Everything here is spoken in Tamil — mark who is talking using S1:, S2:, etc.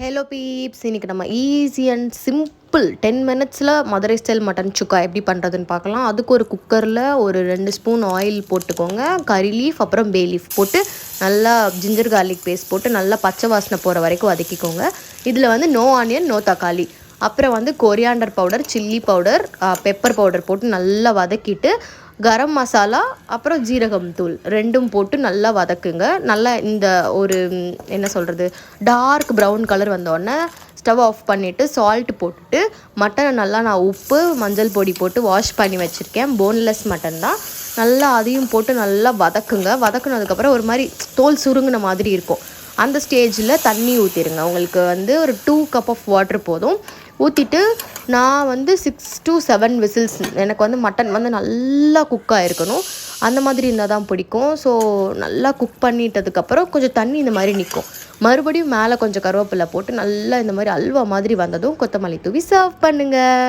S1: ஹலோ பீப்ஸ், இன்றைக்கி நம்ம ஈஸி அண்ட் சிம்பிள் 10 மினிட்ஸில் மதுரை ஸ்டைல் மட்டன் சுக்கா எப்படி பண்ணுறதுன்னு பார்க்கலாம். அதுக்கு ஒரு குக்கரில் ஒரு 2 ஸ்பூன் ஆயில் போட்டுக்கோங்க. கறி லீஃப் அப்புறம் பே லீஃப் போட்டு நல்லா ஜிஞ்சர் கார்லிக் பேஸ்ட் போட்டு நல்லா பச்சை வாசனை போகிற வரைக்கும் வதக்கிக்கோங்க. இதில் வந்து நோ ஆனியன் நோ தக்காளி, அப்புறம் வந்து coriander powder, chilli powder, pepper powder போட்டு நல்லா வதக்கிட்டு கரம் மசாலா அப்புறம் ஜீரகம் தூள் ரெண்டும் போட்டு நல்லா வதக்குங்க. நல்லா இந்த ஒரு என்ன சொல்கிறது, டார்க் ப்ரௌன் கலர் வந்தோடனே ஸ்டவ் ஆஃப் பண்ணிவிட்டு சால்ட் போட்டுட்டு மட்டனை நல்லா நான் உப்பு மஞ்சள் பொடி போட்டு வாஷ் பண்ணி வச்சுருக்கேன். போன்லெஸ் மட்டன் தான். நல்லா அதையும் போட்டு நல்லா வதக்குங்க. வதக்குனதுக்கப்புறம் ஒரு மாதிரி தோல் சுருங்கின மாதிரி இருக்கும். அந்த ஸ்டேஜில் தண்ணி ஊற்றிடுங்க. உங்களுக்கு வந்து ஒரு 2 கப் ஆஃப் வாட்டர் போதும். ஊற்றிட்டு நான் வந்து 6 to 7 விசில்ஸ், எனக்கு வந்து மட்டன் வந்து நல்லா குக் ஆகிருக்கணும். அந்த மாதிரி இருந்தால் தான் பிடிக்கும். ஸோ நல்லா குக் பண்ணிட்டதுக்கப்புறம் கொஞ்சம் தண்ணி இந்த மாதிரி நிற்கும். மறுபடியும் மேலே கொஞ்சம் கருவேப்பிலை போட்டு நல்லா இந்த மாதிரி அல்வா மாதிரி வந்ததும் கொத்தமல்லி தூவி சர்வ் பண்ணுங்கள்.